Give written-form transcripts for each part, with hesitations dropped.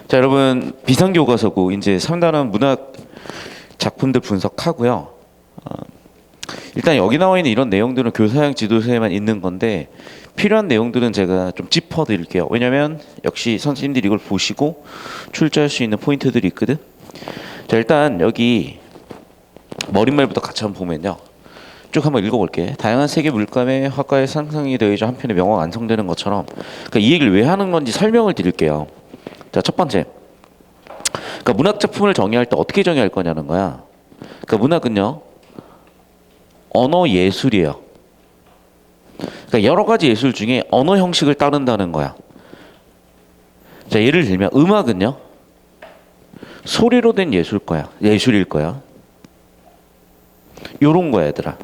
자, 여러분 비상교과서고 이제 3단원 문학 작품들 분석하고요. 일단 여기 나와 있는 이런 내용들은 교사형 지도서에만 있는 건데 필요한 내용들은 제가 좀 짚어드릴게요. 왜냐면 역시 선생님들이 이걸 보시고 출제할 수 있는 포인트들이 있거든. 자, 일단 여기 머릿말부터 같이 한번 보면요. 쭉 한번 읽어볼게. 다양한 세계 물감의 화가의 상상이 더해져 한 편의 명화가 완성되는 것처럼, 그러니까 이 얘기를 왜 하는 건지 설명을 드릴게요. 자, 첫 번째, 그러니까 문학 작품을 정의할 때 어떻게 정의할 거냐는 거야. 그러니까 문학은요, 언어 예술이에요. 그러니까 여러 가지 예술 중에 언어 형식을 따른다는 거야. 자, 예를 들면 음악은요, 소리로 된 예술일 거야. 요런 거야, 얘들아.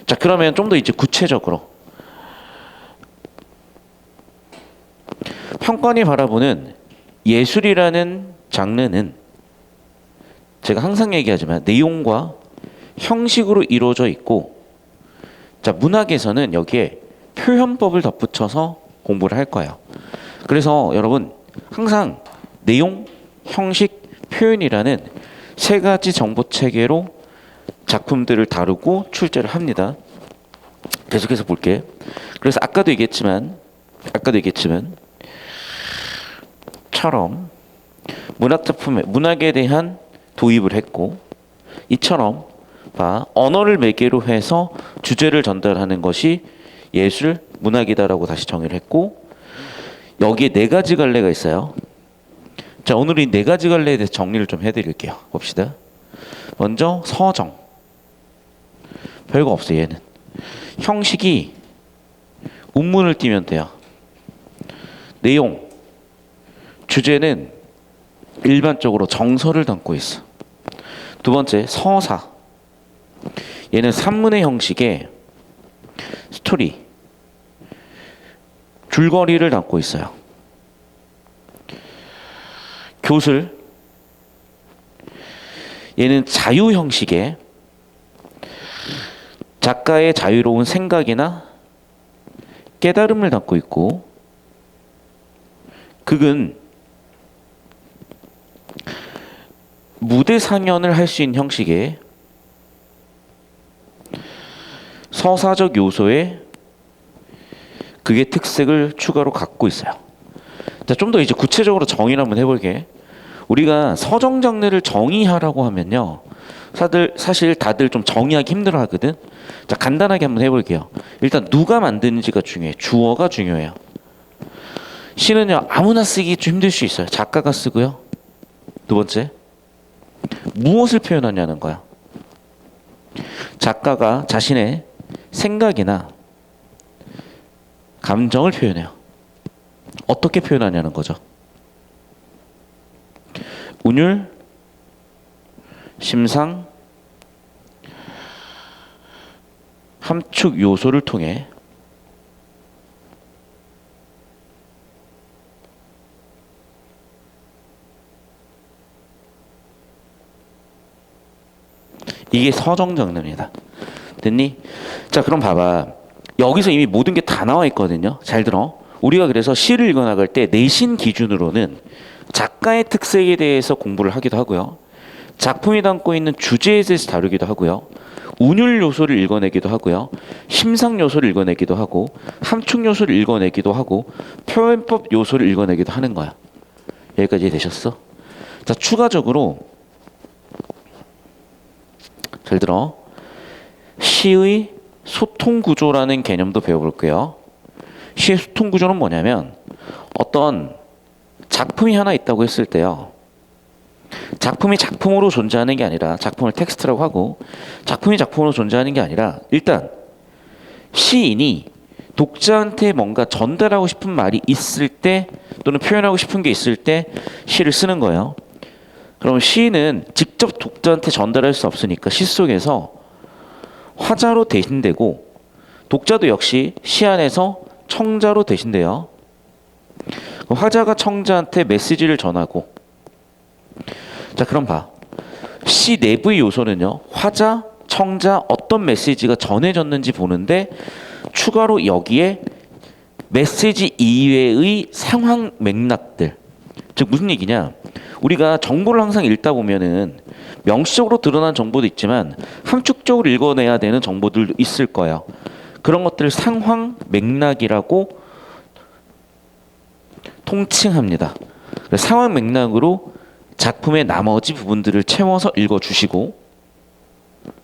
자, 그러면 좀 더 이제 구체적으로 평관이 바라보는 예술이라는 장르는 제가 항상 얘기하지만 내용과 형식으로 이루어져 있고, 자, 문학에서는 여기에 표현법을 덧붙여서 공부를 할 거예요. 그래서 여러분 항상 내용, 형식, 표현이라는 세 가지 정보 체계로 작품들을 다루고 출제를 합니다. 계속해서 볼게. 그래서 아까도 얘기했지만 처럼 문학 작품에 문학에 대한 도입을 했고, 이처럼 언어를 매개로 해서 주제를 전달하는 것이 예술, 문학이다라고 다시 정의를 했고, 여기에 네 가지 갈래가 있어요. 자, 오늘 이 네 가지 갈래에 대해서 정리를 좀 해드릴게요. 봅시다. 먼저 서정. 별거 없어요, 얘는. 형식이 운문을 띄면 돼요. 내용, 주제는 일반적으로 정서를 담고 있어. 두 번째, 서사. 얘는 산문의 형식의 스토리, 줄거리를 담고 있어요. 교술. 얘는 자유 형식의 작가의 자유로운 생각이나 깨달음을 담고 있고, 극은 무대 상연을 할 수 있는 형식의 서사적 요소에 극의 특색을 추가로 갖고 있어요. 자, 좀 더 이제 구체적으로 정의를 한번 해볼게. 우리가 서정 장르를 정의하라고 하면요, 사실 다들 좀 정의하기 힘들어 하거든. 자, 간단하게 한번 해볼게요. 일단 누가 만드는지가 중요해. 주어가 중요해요. 시는요, 아무나 쓰기 좀 힘들 수 있어요. 작가가 쓰고요. 두 번째, 무엇을 표현하냐는 거야. 작가가 자신의 생각이나 감정을 표현해요. 어떻게 표현하냐는 거죠. 운율, 심상, 함축 요소를 통해 이게 서정 장르입니다. 됐니? 자, 그럼 봐봐. 여기서 이미 모든 게 다 나와 있거든요. 잘 들어. 우리가 그래서 시를 읽어나갈 때 내신 기준으로는 작가의 특색에 대해서 공부를 하기도 하고요. 작품이 담고 있는 주제에 대해서 다루기도 하고요. 운율 요소를 읽어내기도 하고요. 심상 요소를 읽어내기도 하고, 함축 요소를 읽어내기도 하고, 표현법 요소를 읽어내기도 하는 거야. 여기까지 되셨어? 자, 추가적으로 잘 들어. 시의 소통 구조라는 개념도 배워볼게요. 시의 소통 구조는 뭐냐면, 어떤 작품이 하나 있다고 했을 때요, 작품이 작품으로 존재하는 게 아니라, 작품을 텍스트라고 하고, 작품이 작품으로 존재하는 게 아니라, 일단 시인이 독자한테 뭔가 전달하고 싶은 말이 있을 때, 또는 표현하고 싶은 게 있을 때 시를 쓰는 거예요. 그럼 시인은 직접 독자한테 전달할 수 없으니까 시 속에서 화자로 대신되고, 독자도 역시 시 안에서 청자로 대신돼요. 화자가 청자한테 메시지를 전하고, 자, 그럼 봐. 시 내부의 요소는요, 화자, 청자 어떤 메시지가 전해졌는지 보는데, 추가로 여기에 메시지 이외의 상황 맥락들, 즉 무슨 얘기냐? 우리가 정보를 항상 읽다 보면은 명시적으로 드러난 정보도 있지만 함축적으로 읽어내야 되는 정보들도 있을 거예요. 그런 것들을 상황 맥락이라고 통칭합니다. 상황 맥락으로 작품의 나머지 부분들을 채워서 읽어주시고,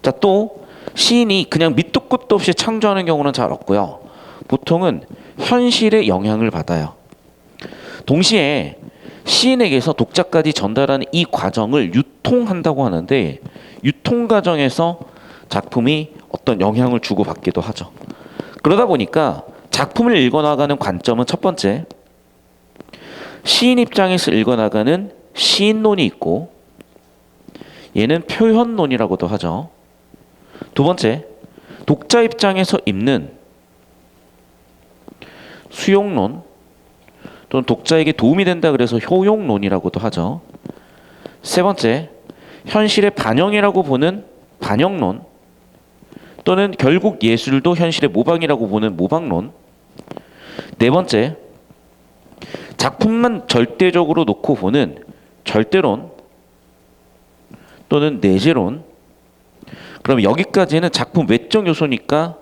자, 또 시인이 그냥 밑도 끝도 없이 창조하는 경우는 잘 없고요. 보통은 현실의 영향을 받아요. 동시에 시인에게서 독자까지 전달하는 이 과정을 유통한다고 하는데, 유통 과정에서 작품이 어떤 영향을 주고받기도 하죠. 그러다 보니까 작품을 읽어나가는 관점은 첫 번째, 시인 입장에서 읽어나가는 시인론이 있고, 얘는 표현론이라고도 하죠. 두 번째, 독자 입장에서 읽는 수용론, 또는 독자에게 도움이 된다 그래서 효용론이라고도 하죠. 세 번째, 현실의 반영이라고 보는 반영론, 또는 결국 예술도 현실의 모방이라고 보는 모방론. 네 번째, 작품만 절대적으로 놓고 보는 절대론, 또는 내재론. 그럼 여기까지는 작품 외적 요소니까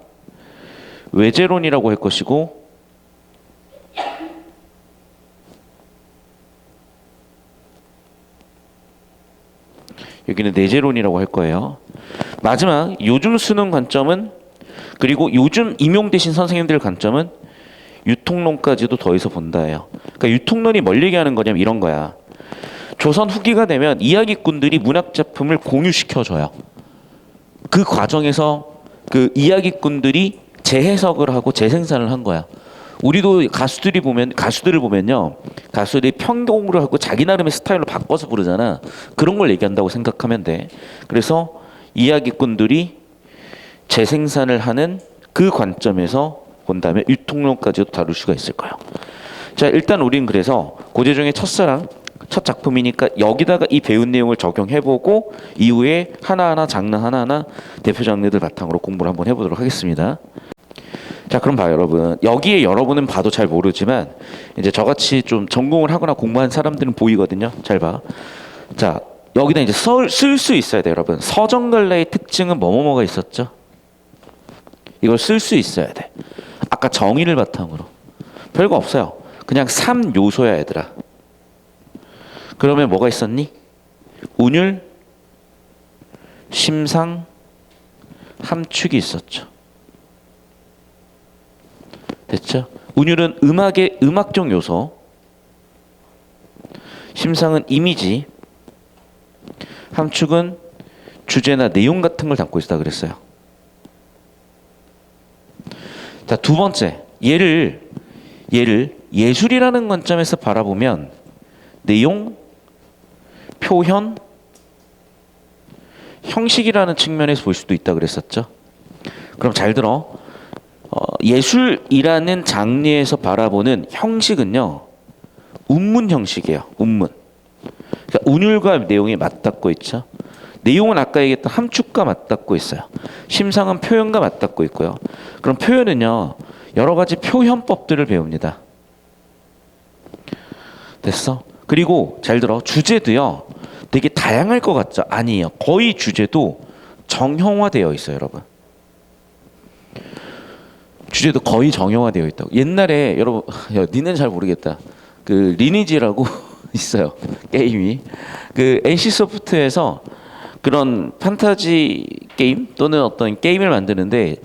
외재론이라고 할 것이고, 여기는 내재론이라고 할 거예요. 마지막 요즘 수능 관점은, 그리고 요즘 임용되신 선생님들 관점은 유통론까지도 더해서 본다예요. 그러니까 유통론이 뭘 얘기하는 거냐면 이런 거야. 조선 후기가 되면 이야기꾼들이 문학 작품을 공유시켜줘요. 그 과정에서 그 이야기꾼들이 재해석을 하고 재생산을 한 거야. 우리도 가수들을 보면요, 가수들이 편곡을 하고 자기 나름의 스타일로 바꿔서 부르잖아. 그런 걸 얘기한다고 생각하면 돼. 그래서 이야기꾼들이 재생산을 하는 그 관점에서 본다면 유통론까지도 다룰 수가 있을 거예요. 자, 일단 우린 그래서 고재종의 첫사랑, 첫 작품이니까 여기다가 이 배운 내용을 적용해보고 이후에 하나하나 장르 하나하나 대표 장르들 바탕으로 공부를 한번 해보도록 하겠습니다. 자, 그럼 봐요, 여러분. 여기에 여러분은 봐도 잘 모르지만 이제 저같이 좀 전공을 하거나 공부한 사람들은 보이거든요. 잘 봐. 자, 여기다 이제 쓸 수 있어야 돼요, 여러분. 서정갈래의 특징은 뭐뭐뭐가 있었죠? 이걸 쓸 수 있어야 돼. 아까 정의를 바탕으로. 별거 없어요. 그냥 3요소야, 얘들아. 그러면 뭐가 있었니? 운율, 심상, 함축이 있었죠. 됐죠? 운율은 음악의 음악적 요소, 심상은 이미지, 함축은 주제나 내용 같은 걸 담고 있다 그랬어요. 자, 두 번째, 얘를 예술이라는 관점에서 바라보면 내용, 표현, 형식이라는 측면에서 볼 수도 있다 그랬었죠. 그럼 잘 들어. 예술이라는 장르에서 바라보는 형식은요, 운문 형식이에요. 운문. 그러니까 운율과 내용이 맞닿고 있죠. 내용은 아까 얘기했던 함축과 맞닿고 있어요. 심상은 표현과 맞닿고 있고요. 그럼 표현은요, 여러 가지 표현법들을 배웁니다. 됐어? 그리고 잘 들어. 주제도요, 되게 다양할 것 같죠? 아니에요. 거의 주제도 정형화되어 있어요, 여러분. 주제도 거의 정형화되어 있다고. 옛날에 여러분, 야, 니는 잘 모르겠다. 그 리니지라고 있어요, 게임이. 그 NC 소프트에서 그런 판타지 게임 또는 어떤 게임을 만드는데,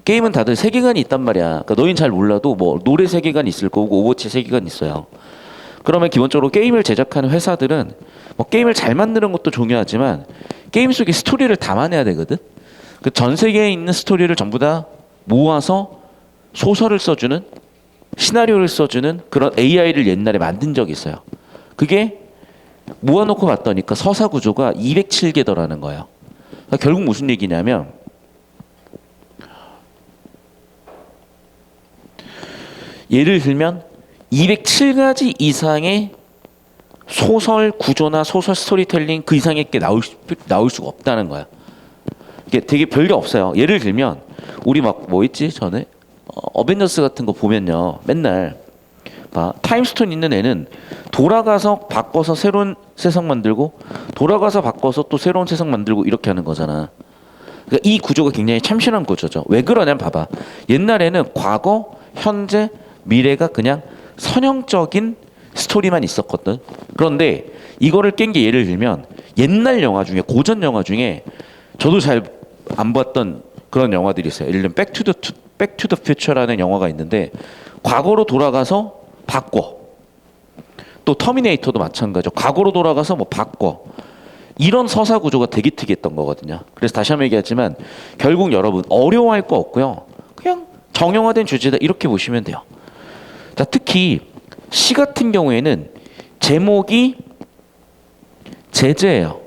게임은 다들 세계관이 있단 말이야. 그러니까 너희는 잘 몰라도 뭐 노래 세계관 있을 거고 오버워치 세계관 있어요. 그러면 기본적으로 게임을 제작하는 회사들은 뭐 게임을 잘 만드는 것도 중요하지만 게임 속에 스토리를 담아내야 되거든. 그 전 세계에 있는 스토리를 전부 다 모아서 소설을 써주는, 시나리오를 써주는 그런 AI를 옛날에 만든 적이 있어요. 그게 모아놓고 봤더니까 서사 구조가 207개더라는 거예요. 그러니까 결국 무슨 얘기냐면, 예를 들면 207가지 이상의 소설 구조나 소설 스토리텔링 그 이상의 게 나올 수가 없다는 거야. 이게 되게 별게 없어요. 예를 들면 우리 막 뭐 있지 전에 어벤져스 같은 거 보면요, 맨날 타임스톤 있는 애는 돌아가서 바꿔서 새로운 세상 만들고 돌아가서 바꿔서 또 새로운 세상 만들고 이렇게 하는 거잖아. 그러니까 이 구조가 굉장히 참신한 구조죠. 왜 그러냐면 봐봐. 옛날에는 과거, 현재, 미래가 그냥 선형적인 스토리만 있었거든. 그런데 이거를 깬 게 예를 들면 옛날 영화 중에 고전 영화 중에 저도 잘 안 봤던 그런 영화들이 있어요. 예를 들면 백투더 퓨처라는 영화가 있는데 과거로 돌아가서 바꿔. 또 터미네이터도 마찬가지죠. 과거로 돌아가서 뭐 바꿔. 이런 서사 구조가 되게 특이했던 거거든요. 그래서 다시 한번 얘기하지만 결국 여러분 어려워할 거 없고요. 그냥 정형화된 주제다 이렇게 보시면 돼요. 자, 특히 시 같은 경우에는 제목이 제재예요.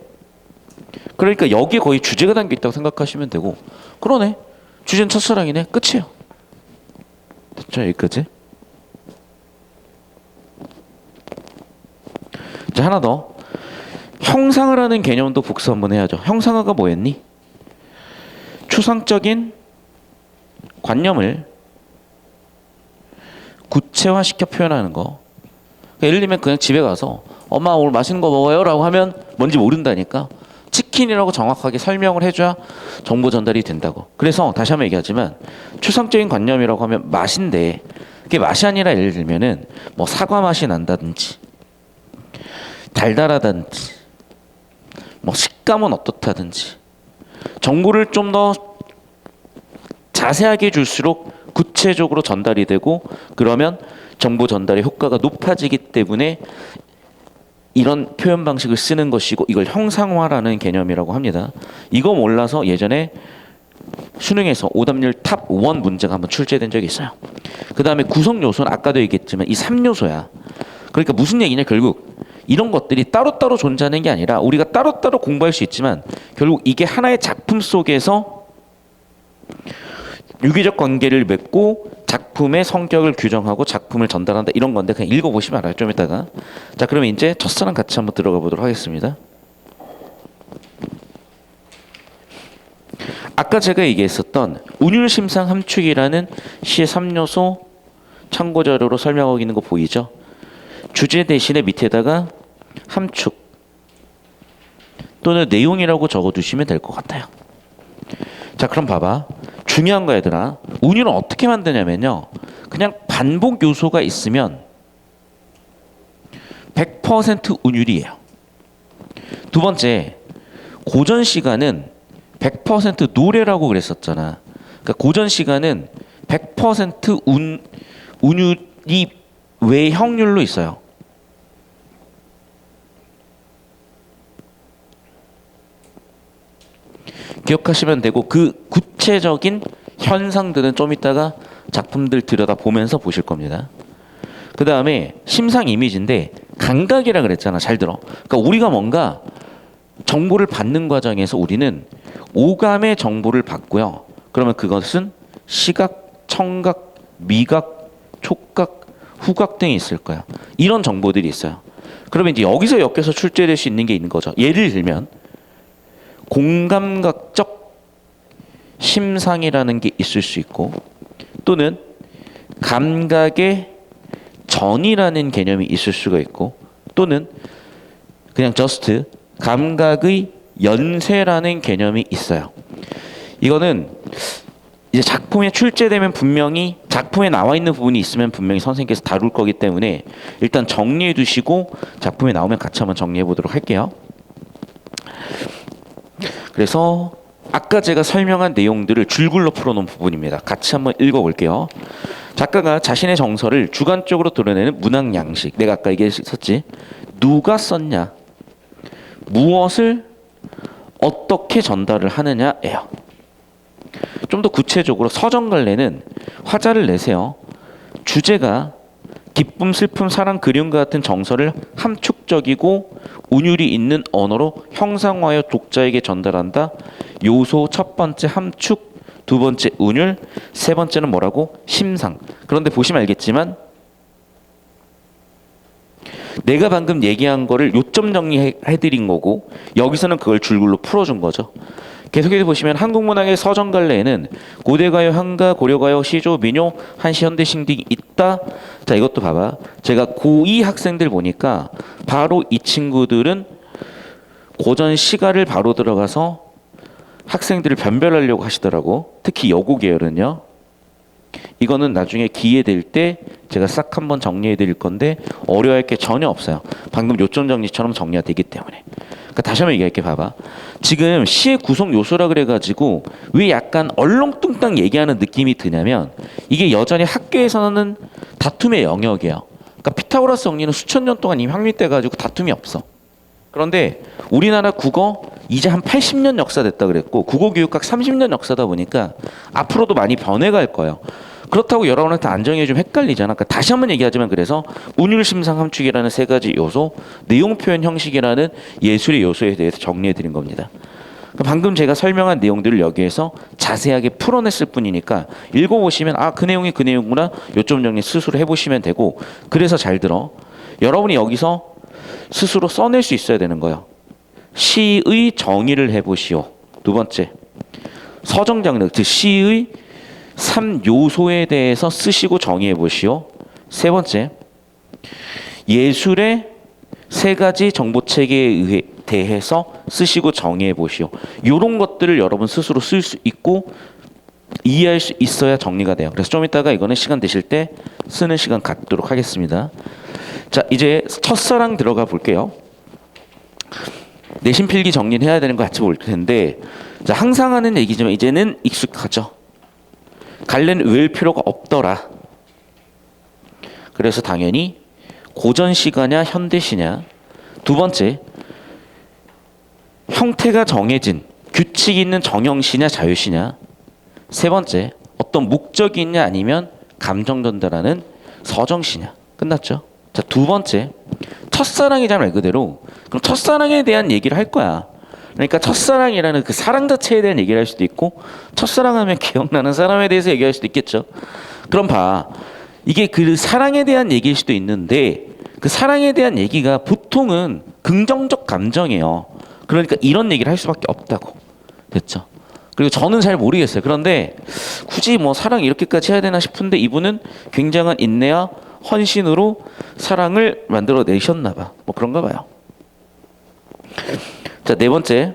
그러니까 여기에 거의 주제가 담겨 있다고 생각하시면 되고 그러네. 주제는 첫사랑이네. 끝이에요. 됐죠? 여기까지. 자, 하나 더. 형상화라는 개념도 복습 한번 해야죠. 형상화가 뭐였니? 추상적인 관념을 구체화시켜 표현하는 거. 그러니까 예를 들면 그냥 집에 가서 엄마 오늘 맛있는 거 먹어요? 라고 하면 뭔지 모른다니까. 치킨이라고 정확하게 설명을 해줘야 정보 전달이 된다고. 그래서 다시 한번 얘기하지만 추상적인 관념이라고 하면 맛인데 그게 맛이 아니라 예를 들면은 뭐 사과 맛이 난다든지 달달하다든지 뭐 식감은 어떻다든지 정보를 좀 더 자세하게 줄수록 구체적으로 전달이 되고 그러면 정보 전달의 효과가 높아지기 때문에 이런 표현 방식을 쓰는 것이고 이걸 형상화라는 개념이라고 합니다. 이거 몰라서 예전에 수능에서 오답률 탑 1 문제가 한번 출제된 적이 있어요. 그 다음에 구성 요소는 아까도 얘기했지만 이 3요소야. 그러니까 무슨 얘기냐 결국 이런 것들이 따로따로 존재하는 게 아니라 우리가 따로따로 공부할 수 있지만 결국 이게 하나의 작품 속에서 유기적 관계를 맺고 작품의 성격을 규정하고 작품을 전달한다 이런 건데 그냥 읽어보시면 알아요. 좀 이따가. 자, 그러면 이제 첫사랑 같이 한번 들어가 보도록 하겠습니다. 아까 제가 얘기했었던 운율심상 함축이라는 시의 3요소 참고자료로 설명하고 있는 거 보이죠? 주제 대신에 밑에다가 함축 또는 내용이라고 적어두시면 될 것 같아요. 자, 그럼 봐봐. 중요한 거 얘들아. 운율은 어떻게 만드냐면요. 그냥 반복 요소가 있으면 100% 운율이에요. 두 번째, 고전 시가는 100% 노래라고 그랬었잖아. 그러니까 고전 시가는 100% 운율이 외형률로 있어요. 기억하시면 되고 그 구체적인 현상들은 좀 이따가 작품들 들여다보면서 보실 겁니다. 그 다음에 심상 이미지인데 감각이라 그랬잖아. 잘 들어. 그러니까 우리가 뭔가 정보를 받는 과정에서 우리는 오감의 정보를 받고요. 그러면 그것은 시각, 청각, 미각, 촉각, 후각 등이 있을 거야. 이런 정보들이 있어요. 그러면 이제 여기서 엮여서 출제될 수 있는 게 있는 거죠. 예를 들면 공감각적 심상이라는 게 있을 수 있고 또는 감각의 전이라는 개념이 있을 수가 있고 또는 그냥 just 감각의 연쇄라는 개념이 있어요. 이거는 이제 작품에 출제되면 분명히 작품에 나와 있는 부분이 있으면 분명히 선생님께서 다룰 거기 때문에 일단 정리해 두시고 작품에 나오면 같이 한번 정리해 보도록 할게요. 그래서 아까 제가 설명한 내용들을 줄글로 풀어놓은 부분입니다. 같이 한번 읽어볼게요. 작가가 자신의 정서를 주관적으로 드러내는 문학 양식. 내가 아까 얘기했었지. 누가 썼냐. 무엇을 어떻게 전달을 하느냐예요. 좀 더 구체적으로 서정갈래는 화자를 내세요. 주제가 기쁨, 슬픔, 사랑, 그리움과 같은 정서를 함축적이고 운율이 있는 언어로 형상화하여 독자에게 전달한다. 요소 첫 번째 함축, 두 번째 운율, 세 번째는 뭐라고? 심상. 그런데 보시면 알겠지만 내가 방금 얘기한 거를 요점 정리해드린 거고 여기서는 그걸 줄글로 풀어준 거죠. 계속해서 보시면 한국문학의 서정갈래에는 고대가요, 한가, 고려가요, 시조, 민요, 한시, 현대시 등이 있다. 자, 이것도 봐봐. 제가 고2 학생들 보니까 바로 이 친구들은 고전 시가를 바로 들어가서 학생들을 변별하려고 하시더라고. 특히 여고 계열은요. 이거는 나중에 기회 될 때 제가 싹 한번 정리해 드릴 건데 어려워할 게 전혀 없어요. 방금 요점 정리처럼 정리가 되기 때문에. 그러니까 다시 한번 얘기할게. 봐봐. 지금 시의 구성 요소라 그래가지고 왜 약간 얼렁뚱땅 얘기하는 느낌이 드냐면 이게 여전히 학교에서는 다툼의 영역이에요. 그러니까 피타고라스 정리는 수천 년 동안 이미 확립돼가지고 다툼이 없어. 그런데 우리나라 국어 이제 한 80년 역사 됐다 그랬고 국어교육학 30년 역사다 보니까 앞으로도 많이 변해갈 거예요. 그렇다고 여러분한테 안정이 좀 헷갈리잖아. 그러니까 다시 한번 얘기하자면 그래서 운율심상 함축이라는 세 가지 요소, 내용 표현 형식이라는 예술의 요소에 대해서 정리해 드린 겁니다. 방금 제가 설명한 내용들을 여기에서 자세하게 풀어냈을 뿐이니까 읽어보시면 아, 그 내용이 그 내용이구나 요점 정리 스스로 해보시면 되고 그래서 잘 들어. 여러분이 여기서 스스로 써낼 수 있어야 되는 거예요. 시의 정의를 해보시오. 두 번째, 서정장르, 즉 시의 3요소에 대해서 쓰시고 정의해 보시오. 세 번째, 예술의 세 가지 정보체계에 대해서 쓰시고 정의해 보시오. 이런 것들을 여러분 스스로 쓸 수 있고 이해할 수 있어야 정리가 돼요. 그래서 좀 이따가 이거는 시간 되실 때 쓰는 시간 갖도록 하겠습니다. 자, 이제 첫사랑 들어가 볼게요. 내신 필기 정리를 해야 되는 거 같이 볼 텐데, 자, 항상 하는 얘기지만 이제는 익숙하죠. 갈래는 외울 필요가 없더라. 그래서 당연히 고전시가냐 현대시냐. 두 번째, 형태가 정해진 규칙이 있는 정형시냐 자유시냐. 세 번째, 어떤 목적이 있냐 아니면 감정 전달하는 서정시냐. 끝났죠. 자, 두 번째, 첫사랑이잖아 말 그대로. 그럼 첫사랑에 대한 얘기를 할 거야. 그러니까 첫사랑이라는 그 사랑 자체에 대한 얘기를 할 수도 있고 첫사랑하면 기억나는 사람에 대해서 얘기할 수도 있겠죠. 그럼 봐. 이게 그 사랑에 대한 얘기일 수도 있는데 그 사랑에 대한 얘기가 보통은 긍정적 감정이에요. 그러니까 이런 얘기를 할 수밖에 없다고. 됐죠? 그리고 저는 잘 모르겠어요. 그런데 굳이 뭐 사랑 이렇게까지 해야 되나 싶은데 이분은 굉장한 인내와 헌신으로 사랑을 만들어내셨나 봐. 뭐 그런가 봐요. 자, 네 번째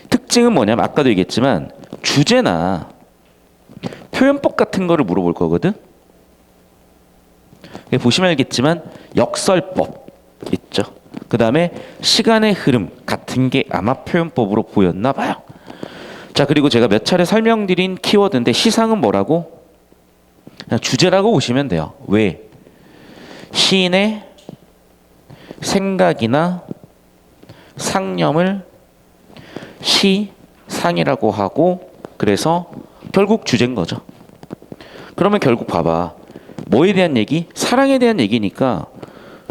특징은 뭐냐면 아까도 얘기했지만 주제나 표현법 같은 거를 물어볼 거거든. 보시면 알겠지만 역설법 있죠. 그 다음에 시간의 흐름 같은 게 아마 표현법으로 보였나 봐요. 자, 그리고 제가 몇 차례 설명드린 키워드인데 시상은 뭐라고? 그냥 주제라고 보시면 돼요. 왜? 시인의 생각이나 상념을 시상이라고 하고 그래서 결국 주제인 거죠. 그러면 결국 봐봐. 뭐에 대한 얘기? 사랑에 대한 얘기니까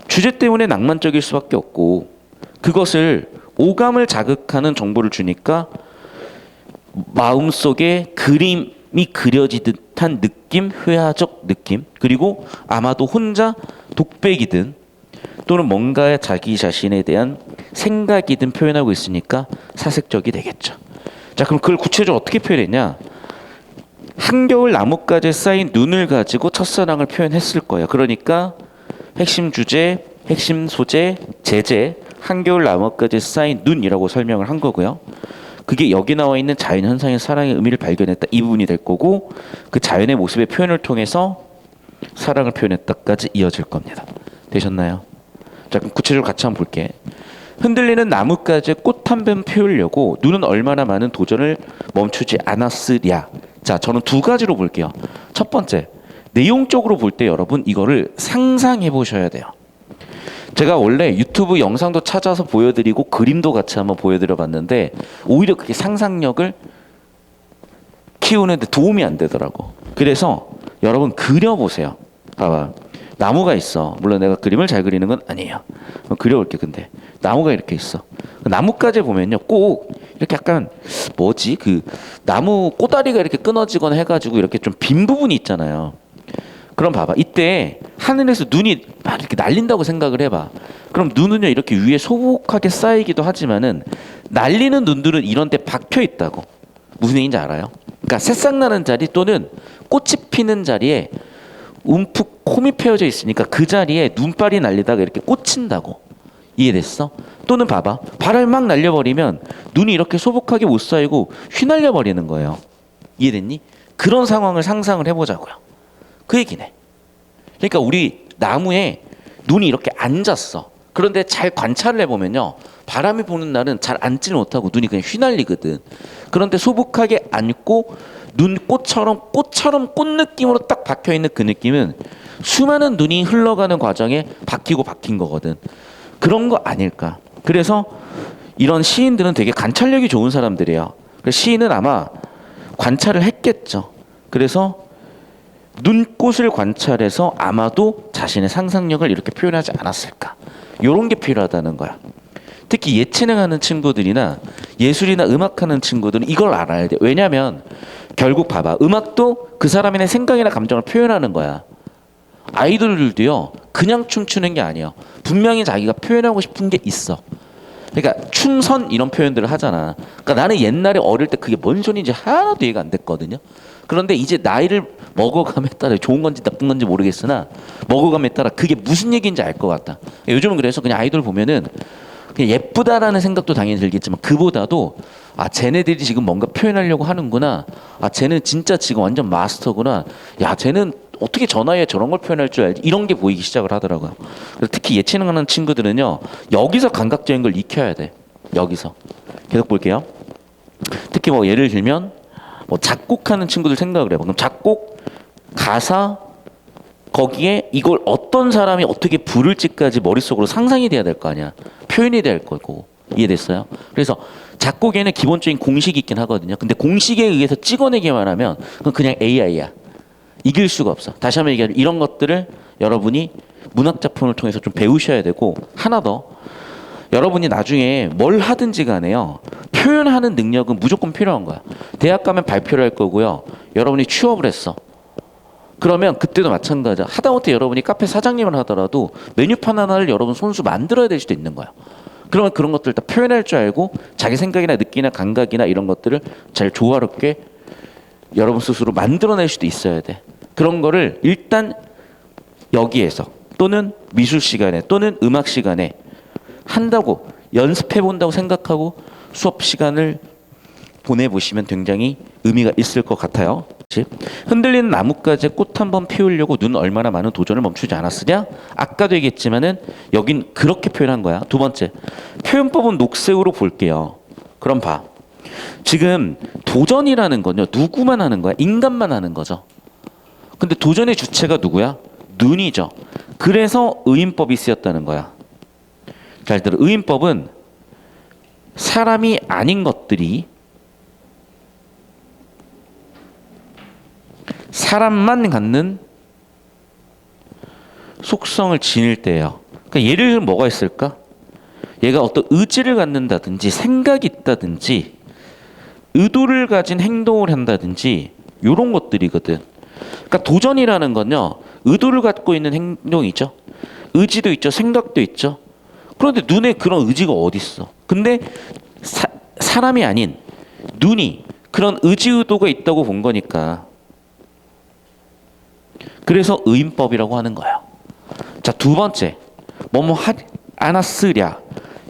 주제 때문에 낭만적일 수밖에 없고 그것을 오감을 자극하는 정보를 주니까 마음속에 그림이 그려지 듯한 느낌, 회화적 느낌, 그리고 아마도 혼자 독백이든 또는 뭔가 자기 자신에 대한 생각이든 표현하고 있으니까 사색적이 되겠죠. 자, 그럼 그걸 구체적으로 어떻게 표현했냐? 한겨울 나뭇가지에 쌓인 눈을 가지고 첫사랑을 표현했을 거예요. 그러니까 핵심 주제, 핵심 소재, 제재, 한겨울 나뭇가지에 쌓인 눈이라고 설명을 한 거고요. 그게 여기 나와 있는 자연현상의 사랑의 의미를 발견했다. 이 부분이 될 거고 그 자연의 모습의 표현을 통해서 사랑을 표현했다까지 이어질 겁니다. 되셨나요? 자, 그럼 구체적으로 같이 한번 볼게. 흔들리는 나뭇가지에 꽃 한 번 피우려고 눈은 얼마나 많은 도전을 멈추지 않았으랴. 자, 저는 두 가지로 볼게요. 첫 번째, 내용적으로 볼 때 여러분 이거를 상상해 보셔야 돼요. 제가 원래 유튜브 영상도 찾아서 보여드리고 그림도 같이 한번 보여드려 봤는데 오히려 그게 상상력을 키우는데 도움이 안 되더라고. 그래서 여러분 그려보세요. 봐봐. 나무가 있어. 물론 내가 그림을 잘 그리는 건 아니에요. 그려볼게. 근데 나무가 이렇게 있어. 나뭇가지 보면요, 꼭 이렇게 약간 뭐지? 그 나무 꼬다리가 이렇게 끊어지거나 해가지고 이렇게 좀 빈 부분이 있잖아요. 그럼 봐봐. 이때 하늘에서 눈이 막 이렇게 날린다고 생각을 해봐. 그럼 그럼 눈은요 이렇게 위에 소복하게 쌓이기도 하지만은 날리는 눈들은 이런 데 박혀 있다고. 무슨 얘기인지 알아요? 그러니까 새싹 나는 자리 또는 꽃이 피는 자리에 움푹 콤이 패여져 있으니까 그 자리에 눈발이 날리다가 이렇게 꽂힌다고. 이해됐어? 또는 봐봐. 발을 막 날려버리면 눈이 이렇게 소복하게 못 쌓이고 휘날려 버리는 거예요. 이해됐니? 그런 상황을 상상을 해보자고요. 그 얘기네. 그러니까 우리 나무에 눈이 이렇게 앉았어. 그런데 잘 관찰을 해보면요. 바람이 부는 날은 잘 앉지를 못하고 눈이 그냥 휘날리거든. 그런데 소복하게 앉고 꽃처럼 꽃 느낌으로 딱 박혀있는 그 느낌은 수많은 눈이 흘러가는 과정에 박힌 거거든. 그런 거 아닐까. 그래서 이런 시인들은 되게 관찰력이 좋은 사람들이에요. 시인은 아마 관찰을 했겠죠. 그래서 눈꽃을 관찰해서 아마도 자신의 상상력을 이렇게 표현하지 않았을까. 이런 게 필요하다는 거야. 특히 예체능하는 친구들이나 예술이나 음악하는 친구들은 이걸 알아야 돼. 왜냐하면 결국 봐봐. 음악도 그 사람의 생각이나 감정을 표현하는 거야. 아이돌들도요. 그냥 춤추는 게 아니에요. 분명히 자기가 표현하고 싶은 게 있어. 그러니까 춤선 이런 표현들을 하잖아. 그러니까 나는 옛날에 어릴 때 그게 뭔 소리인지 하나도 이해가 안 됐거든요. 그런데 이제 나이를 먹어감에 따라 좋은 건지 나쁜 건지 모르겠으나 먹어감에 따라 그게 무슨 얘기인지 알 것 같다. 요즘은 그래서 그냥 아이돌 보면은 그냥 예쁘다라는 생각도 당연히 들겠지만 그보다도 아 쟤네들이 지금 뭔가 표현하려고 하는구나. 아 쟤는 진짜 지금 완전 마스터구나. 야 쟤는 어떻게 저 나이에 저런 걸 표현할 줄 알지? 이런 게 보이기 시작을 하더라고요. 특히 예체능하는 친구들은요. 여기서 감각적인 걸 익혀야 돼. 여기서. 계속 볼게요. 특히 뭐 예를 들면 뭐 작곡하는 친구들 생각을 해봐. 그럼 작곡, 가사 거기에 이걸 어떤 사람이 어떻게 부를지까지 머릿속으로 상상이 돼야 될 거 아니야. 표현이 될 거고. 이해됐어요? 그래서 작곡에는 기본적인 공식이 있긴 하거든요. 근데 공식에 의해서 찍어내기만 하면 그건 그냥 AI야. 이길 수가 없어. 다시 한번 얘기하면 이런 것들을 여러분이 문학 작품을 통해서 좀 배우셔야 되고 하나 더 여러분이 나중에 뭘 하든지 간에요. 표현하는 능력은 무조건 필요한 거야. 대학 가면 발표를 할 거고요. 여러분이 취업을 했어. 그러면 그때도 마찬가지야. 하다못해 여러분이 카페 사장님을 하더라도 메뉴판 하나를 여러분 손수 만들어야 될 수도 있는 거야. 그러면 그런 것들 다 표현할 줄 알고 자기 생각이나 느끼나 감각이나 이런 것들을 잘 조화롭게 여러분 스스로 만들어낼 수도 있어야 돼. 그런 거를 일단 여기에서 또는 미술 시간에 또는 음악 시간에 한다고 연습해 본다고 생각하고 수업 시간을 보내보시면 굉장히 의미가 있을 것 같아요. 흔들리는 나뭇가지에 꽃 한 번 피우려고 눈 얼마나 많은 도전을 멈추지 않았으냐? 아까도 얘기했지만은 여긴 그렇게 표현한 거야. 두 번째, 표현법은 녹색으로 볼게요. 그럼 봐. 지금 도전이라는 건요. 누구만 하는 거야? 인간만 하는 거죠. 근데 도전의 주체가 누구야? 눈이죠. 그래서 의인법이 쓰였다는 거야. 잘 들어. 의인법은 사람이 아닌 것들이 사람만 갖는 속성을 지닐 때예요. 그러니까 예를 들면 뭐가 있을까? 얘가 어떤 의지를 갖는다든지 생각이 있다든지 의도를 가진 행동을 한다든지 이런 것들이거든. 그러니까 도전이라는 건요. 의도를 갖고 있는 행동이죠. 의지도 있죠. 생각도 있죠. 그런데 눈에 그런 의지가 어디 있어? 근데 사람이 아닌 눈이 그런 의지 의도가 있다고 본 거니까. 그래서 의인법이라고 하는 거예요. 자, 두 번째. 아나쓰랴.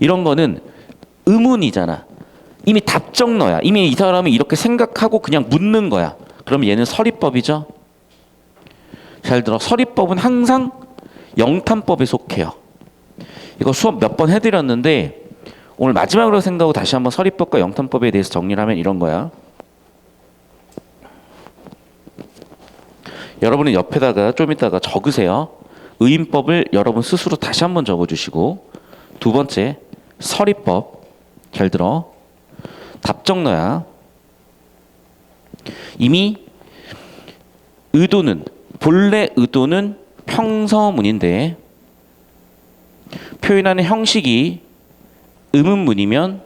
이런 거는 의문이잖아. 이미 답정너야. 이미 이 사람이 이렇게 생각하고 그냥 묻는 거야. 그럼 얘는 서리법이죠. 잘 들어. 서리법은 항상 영탄법에 속해요. 이거 수업 몇 번 해드렸는데 오늘 마지막으로 생각하고 다시 한번 서리법과 영탄법에 대해서 정리를 하면 이런 거야. 여러분은 옆에다가 좀 이따가 적으세요. 의인법을 여러분 스스로 다시 한번 적어주시고 두 번째 서리법 잘 들어. 답정너야. 이미 의도는 본래 의도는 평서문인데 표현하는 형식이 의문문이면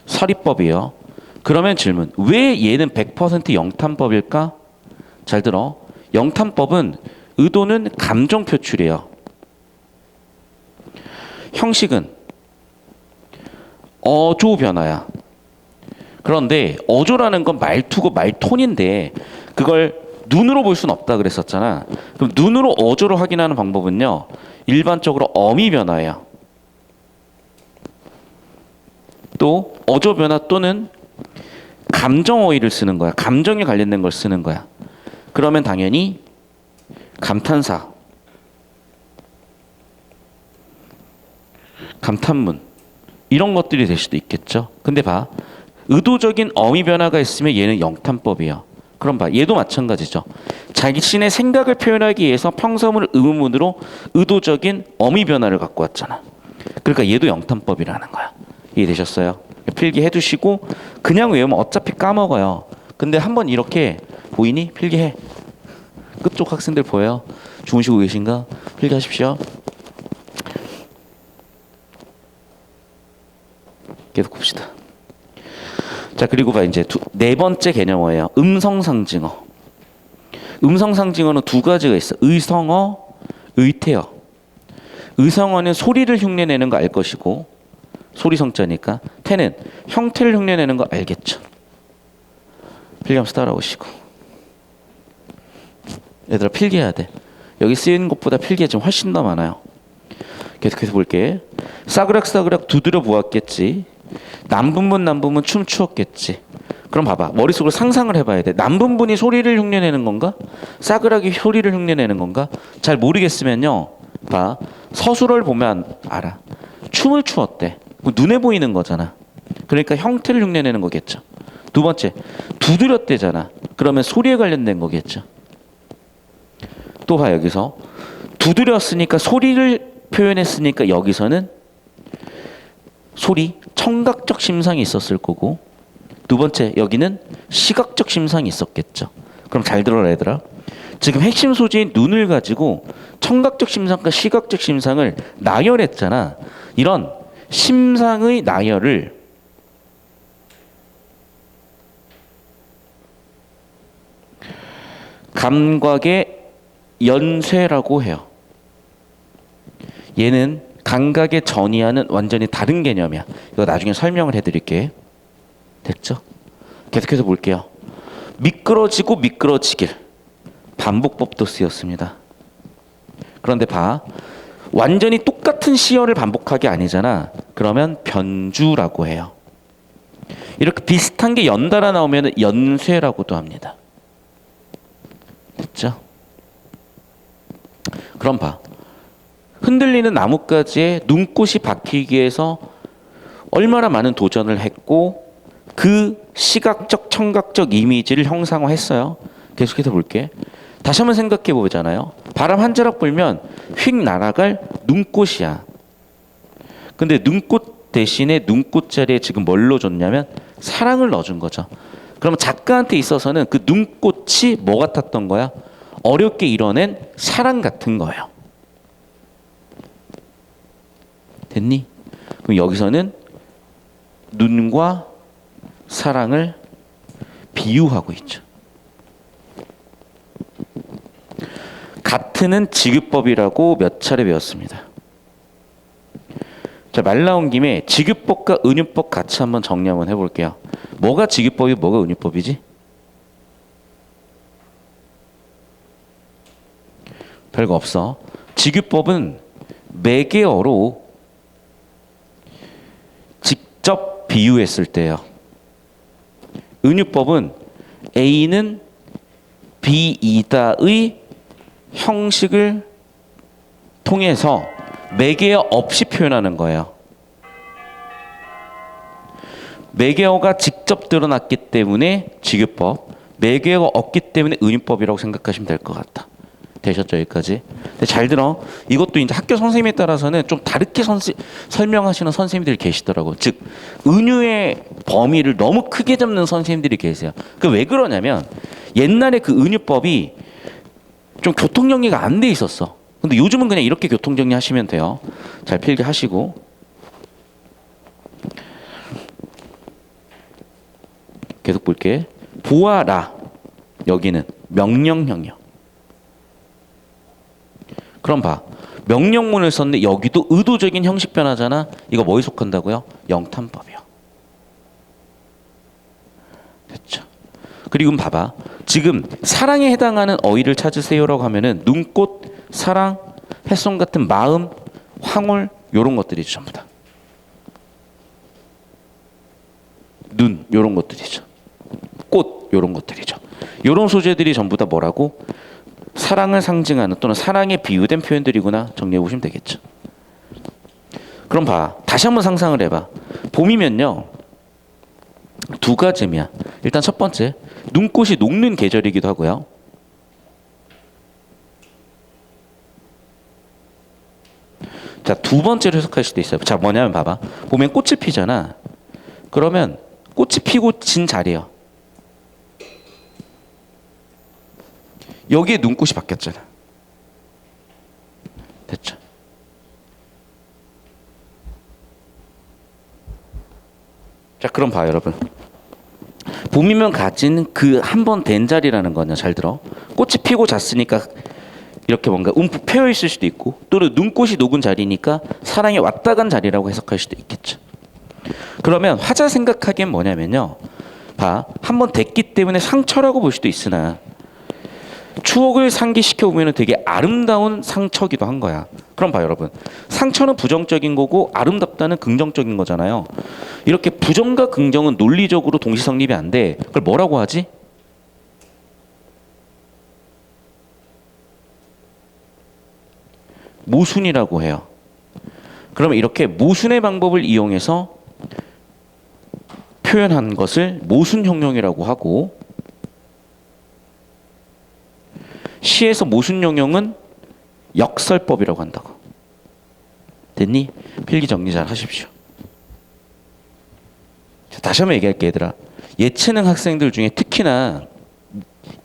서리법이에요. 그러면 질문. 왜 얘는 100% 영탄법일까? 잘 들어. 영탄법은 의도는 감정 표출이에요. 형식은 어조 변화야. 그런데 어조라는 건 말투고 말톤인데 그걸 눈으로 볼 수는 없다 그랬었잖아. 그럼 눈으로 어조를 확인하는 방법은요. 일반적으로 어미 변화예요. 또 어조 변화 또는 감정 어휘를 쓰는 거야. 감정에 관련된 걸 쓰는 거야. 그러면 당연히 감탄사, 감탄문 이런 것들이 될 수도 있겠죠. 근데 봐. 의도적인 어미 변화가 있으면 얘는 영탄법이에요. 그럼 봐. 얘도 마찬가지죠. 자신의 생각을 표현하기 위해서 평서문을 의문문으로 의도적인 어미 변화를 갖고 왔잖아. 그러니까 얘도 영탄법이라는 거야. 이해되셨어요? 필기해 두시고 그냥 외우면 어차피 까먹어요. 근데 한번 이렇게 보이니? 필기해. 끝쪽 학생들 보여요? 주무시고 계신가? 필기하십시오. 계속 봅시다. 자, 그리고 봐 이제 네 번째 개념어예요. 음성상징어. 음성상징어는 두 가지가 있어. 의성어, 의태어. 의성어는 소리를 흉내내는 거 알 것이고 소리 성자니까 태는 형태를 흉내내는 거 알겠죠. 필기하면서 따라오시고. 얘들아 필기해야 돼. 여기 쓰인 것보다 필기가 좀 훨씬 더 많아요. 계속해서 볼게. 싸그락싸그락 두드려 보았겠지. 남분분 춤추었겠지. 그럼 봐봐. 머릿속으로 상상을 해봐야 돼. 남분분이 소리를 흉내내는 건가? 싸그락이 소리를 흉내내는 건가? 잘 모르겠으면요. 봐. 서술어를 보면 알아. 춤을 추었대. 눈에 보이는 거잖아. 그러니까 형태를 흉내내는 거겠죠. 두 번째. 두드렸대잖아. 그러면 소리에 관련된 거겠죠. 또 봐 여기서. 두드렸으니까 소리를 표현했으니까 여기서는 소리, 청각적 심상이 있었을 거고 두 번째 여기는 시각적 심상이 있었겠죠. 그럼 잘 들어라 얘들아. 지금 핵심 소재인 눈을 가지고 청각적 심상과 시각적 심상을 나열했잖아. 이런 심상의 나열을 감각의 연쇄라고 해요. 얘는 감각의 전이와는 완전히 다른 개념이야. 이거 나중에 설명을 해드릴게. 됐죠? 계속해서 볼게요. 미끄러지고 미끄러지길. 반복법도 쓰였습니다. 그런데 봐. 완전히 똑같은 시어를 반복하기 아니잖아. 그러면 변주라고 해요. 이렇게 비슷한 게 연달아 나오면 연쇄라고도 합니다. 됐죠? 그럼 봐. 흔들리는 나뭇가지에 눈꽃이 박히기 위해서 얼마나 많은 도전을 했고 그 시각적 청각적 이미지를 형상화했어요. 계속해서 볼게. 다시 한번 생각해 보잖아요. 바람 한 자락 불면 휙 날아갈 눈꽃이야. 근데 눈꽃 대신에 눈꽃 자리에 지금 뭘 넣어줬냐면 사랑을 넣어준 거죠. 그러면 작가한테 있어서는 그 눈꽃이 뭐 같았던 거야? 어렵게 이뤄낸 사랑 같은 거예요. 됐니? 그럼 여기서는 눈과 사랑을 비유하고 있죠. 같은은 지급법이라고 몇 차례 배웠습니다. 자, 말 나온 김에 지급법과 은유법 같이 한번 정리 한번 해볼게요. 뭐가 지급법이 뭐가 은유법이지? 별거 없어. 지급법은 매개어로 직접 비유했을 때요. 은유법은 A는 B이다의 형식을 통해서 매개어 없이 표현하는 거예요. 매개어가 직접 드러났기 때문에 지급법, 매개어가 없기 때문에 은유법이라고 생각하시면 될 것 같다. 되셨죠 여기까지? 근데 잘 들어. 이것도 이제 학교 선생님에 따라서는 좀 다르게 설명하시는 선생님들이 계시더라고. 즉 은유의 범위를 너무 크게 잡는 선생님들이 계세요. 그 왜 그러냐면 옛날에 그 은유법이 좀 교통 정리가 안 돼 있었어. 근데 요즘은 그냥 이렇게 교통 정리하시면 돼요. 잘 필기하시고. 계속 볼게. 보아라. 여기는 명령형이요. 그럼 봐. 명령문을 썼는데 여기도 의도적인 형식 변화잖아. 이거 뭐에 속한다고요? 영탄법이요. 됐죠? 그리고 봐봐. 지금 사랑에 해당하는 어휘를 찾으세요라고 하면은 눈꽃, 사랑, 햇솜 같은 마음, 황홀 요런 것들이죠. 전부 다. 눈 요런 것들이죠. 꽃 요런 것들이죠. 요런 소재들이 전부 다 뭐라고? 사랑을 상징하는 또는 사랑에 비유된 표현들이구나 정리해 보시면 되겠죠. 그럼 봐. 다시 한번 상상을 해봐. 봄이면요. 두 가지면 일단 첫 번째 눈꽃이 녹는 계절이기도 하고요. 자, 두 번째로 해석할 수도 있어요. 자, 뭐냐면 봐봐. 봄엔 꽃이 피잖아. 그러면 꽃이 피고 진 자리예요. 여기에 눈꽃이 바뀌었잖아. 됐죠? 자, 그럼 봐요, 여러분. 봄이면 가진 그 한 번 된 자리라는 거냐, 잘 들어. 꽃이 피고 잤으니까 이렇게 뭔가 움푹 패여 있을 수도 있고, 또는 눈꽃이 녹은 자리니까 사랑이 왔다 간 자리라고 해석할 수도 있겠죠. 그러면 화자 생각하기엔 뭐냐면요. 봐, 한 번 됐기 때문에 상처라고 볼 수도 있으나 추억을 상기시켜 보면 되게 아름다운 상처기도 한 거야. 그럼 봐, 여러분. 상처는 부정적인 거고 아름답다는 긍정적인 거잖아요. 이렇게 부정과 긍정은 논리적으로 동시 성립이 안 돼. 그걸 뭐라고 하지? 모순이라고 해요. 그러면 이렇게 모순의 방법을 이용해서 표현한 것을 모순형용이라고 하고, 시에서 모순형용은 역설법이라고 한다고. 됐니? 필기 정리 잘 하십시오. 자, 다시 한번 얘기할게, 얘들아. 예체능 학생들 중에 특히나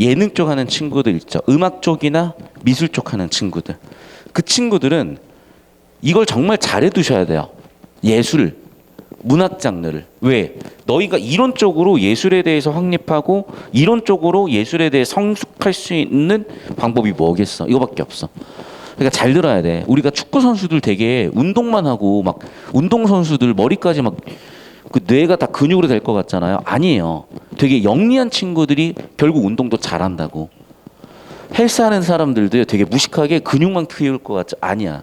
예능 쪽 하는 친구들 있죠. 음악 쪽이나 미술 쪽 하는 친구들. 그 친구들은 이걸 정말 잘해 두셔야 돼요. 예술, 문학 장르를. 왜? 너희가 이론적으로 예술에 대해서 확립하고 이론적으로 예술에 대해 성숙할 수 있는 방법이 뭐겠어? 이거밖에 없어. 그러니까 잘 들어야 돼. 우리가 축구 선수들 되게 운동만 하고 막 운동 선수들 머리까지 막 그 뇌가 다 근육으로 될 것 같잖아요. 아니에요. 되게 영리한 친구들이 결국 운동도 잘한다고. 헬스하는 사람들도 되게 무식하게 근육만 키울 것 같지? 아니야.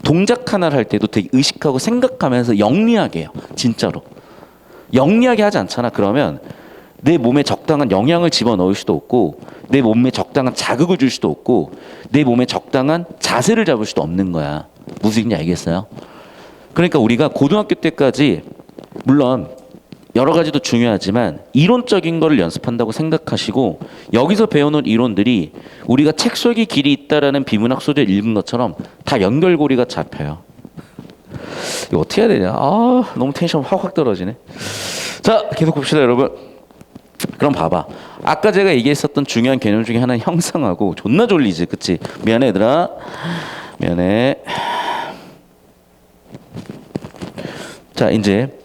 동작 하나를 할 때도 되게 의식하고 생각하면서 영리하게 해요. 진짜로. 영리하게 하지 않잖아. 그러면 내 몸에 적당한 영양을 집어넣을 수도 없고, 내 몸에 적당한 자극을 줄 수도 없고, 내 몸에 적당한 자세를 잡을 수도 없는 거야. 무슨 얘기인지 알겠어요? 그러니까 우리가 고등학교 때까지 물론 여러 가지도 중요하지만 이론적인 거를 연습한다고 생각하시고, 여기서 배워놓은 이론들이 우리가 책 속에 길이 있다라는 비문학 소재를 읽은 것처럼 다 연결고리가 잡혀요. 이거 어떻게 해야 되냐? 아, 너무 텐션 확 떨어지네. 자, 계속 봅시다, 여러분. 그럼 봐봐. 아까 제가 얘기했었던 중요한 개념 중에 하나는 형상하고. 존나 졸리지, 그치? 미안해, 얘들아. 미안해. 자, 이제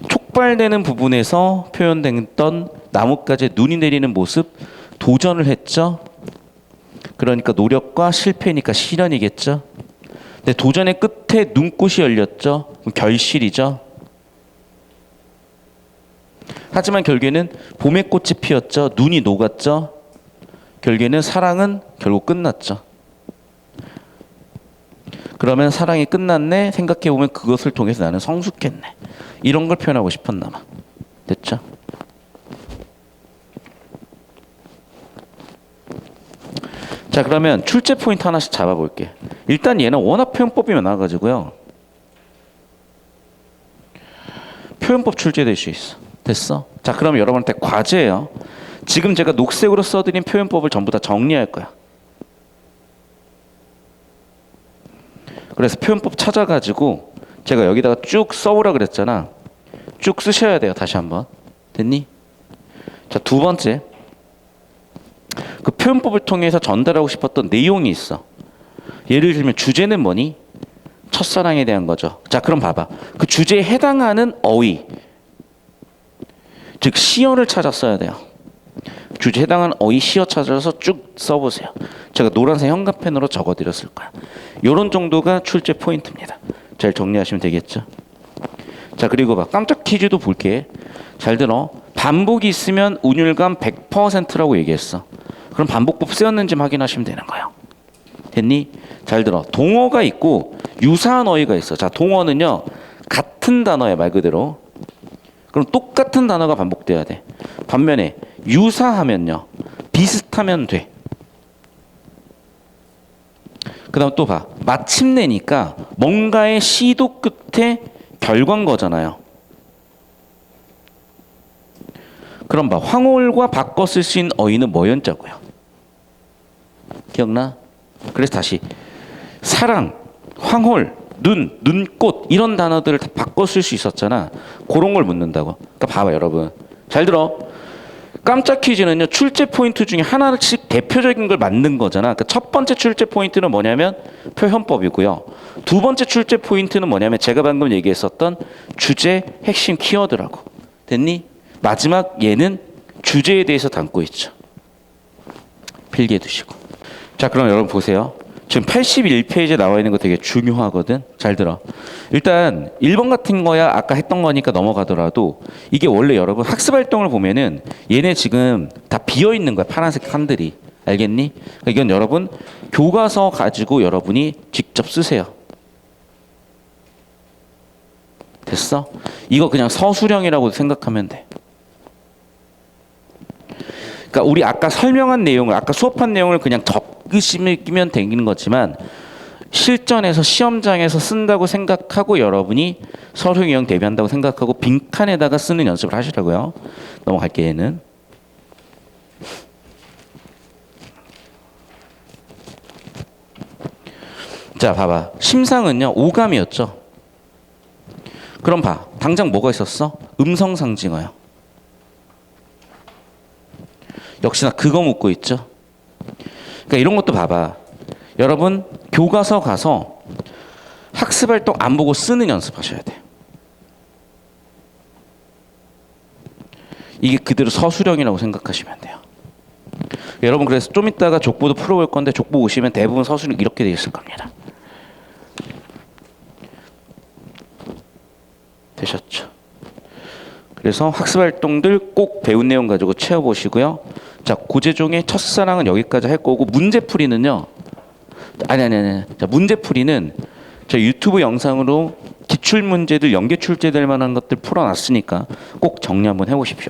촉발되는 부분에서 표현됐던 나뭇가지에 눈이 내리는 모습, 도전을 했죠. 그러니까 노력과 실패니까 실현이겠죠. 근데 도전의 끝에 눈꽃이 열렸죠. 그럼 결실이죠. 하지만 결국에는 봄의 꽃이 피었죠. 눈이 녹았죠. 결국에는 사랑은 결국 끝났죠. 그러면 사랑이 끝났네. 생각해보면 그것을 통해서 나는 성숙했네. 이런 걸 표현하고 싶었나 봐. 됐죠? 자, 그러면 출제 포인트 하나씩 잡아볼게. 일단 얘는 워낙 표현법이 많아가지고요. 표현법 출제될 수 있어. 됐어? 자, 그럼 여러분한테 과제예요. 지금 제가 녹색으로 써드린 표현법을 전부 다 정리할 거야. 그래서 표현법 찾아가지고 제가 여기다가 쭉 써오라 그랬잖아. 쭉 쓰셔야 돼요. 다시 한번. 됐니? 자, 두 번째. 그 표현법을 통해서 전달하고 싶었던 내용이 있어. 예를 들면 주제는 뭐니? 첫사랑에 대한 거죠. 자, 그럼 봐봐. 그 주제에 해당하는 어휘, 즉 시어를 찾아 써야 돼요. 주제 해당하는 어휘 시어 찾아서 쭉 써보세요. 제가 노란색 형광펜으로 적어드렸을 거야. 이런 정도가 출제 포인트입니다. 잘 정리하시면 되겠죠. 자, 그리고 봐. 깜짝 퀴즈도 볼게. 잘 들어. 반복이 있으면 운율감 100%라고 얘기했어. 그럼 반복법 쓰였는지 확인하시면 되는 거예요. 됐니? 잘 들어. 동어가 있고 유사한 어휘가 있어. 자, 동어는요. 같은 단어야, 말 그대로. 그럼 똑같은 단어가 반복돼야 돼. 반면에 유사하면요. 비슷하면 돼. 그 다음 또 봐. 마침내니까 뭔가의 시도 끝에 결과인 거잖아요. 그럼 봐. 황홀과 바꿔 쓸 수 있는 어휘는 뭐였자고요? 기억나? 그래서 다시 사랑, 황홀, 눈, 눈꽃 이런 단어들을 다 바꿔 쓸 수 있었잖아. 그런 걸 묻는다고. 그러니까 봐봐 여러분. 잘 들어. 깜짝 퀴즈는요. 출제 포인트 중에 하나씩 대표적인 걸 만든 거잖아. 그러니까 첫 번째 출제 포인트는 뭐냐면 표현법이고요. 두 번째 출제 포인트는 뭐냐면 제가 방금 얘기했었던 주제 핵심 키워드라고. 됐니? 마지막 얘는 주제에 대해서 담고 있죠. 필기해 두시고. 자, 그럼 여러분 보세요. 지금 81페이지에 나와 있는 거 되게 중요하거든. 잘 들어. 일단 1번 같은 거야 아까 했던 거니까 넘어가더라도 이게 원래 여러분 학습 활동을 보면은 얘네 지금 다 비어 있는 거야. 파란색 칸들이. 알겠니? 그러니까 이건 여러분 교과서 가지고 여러분이 직접 쓰세요. 됐어? 이거 그냥 서술형이라고 생각하면 돼. 그러니까 우리 아까 설명한 내용을 아까 수업한 내용을 그냥 적으시면 되는 거지만 실전에서 시험장에서 쓴다고 생각하고 여러분이 서류 유형 대비한다고 생각하고 빈칸에다가 쓰는 연습을 하시라고요. 넘어갈게요. 얘는. 자, 봐봐. 심상은요. 오감이었죠. 그럼 봐. 당장 뭐가 있었어? 음성상징어요. 역시나 그거 묻고 있죠. 그러니까 이런 것도 봐봐. 여러분 교과서 가서 학습활동 안 보고 쓰는 연습하셔야 돼. 이게 그대로 서술형이라고 생각하시면 돼요. 여러분 그래서 좀 이따가 족보도 풀어볼 건데 족보 오시면 대부분 서술형 이렇게 돼 있을 겁니다. 되셨죠? 그래서 학습활동들 꼭 배운 내용 가지고 채워보시고요. 자, 고재종의 첫사랑은 여기까지 할 거고 문제풀이는요. 아니. 자, 문제풀이는 저 유튜브 영상으로 기출문제들 연계 출제될 만한 것들 풀어놨으니까 꼭 정리 한번 해보십시오.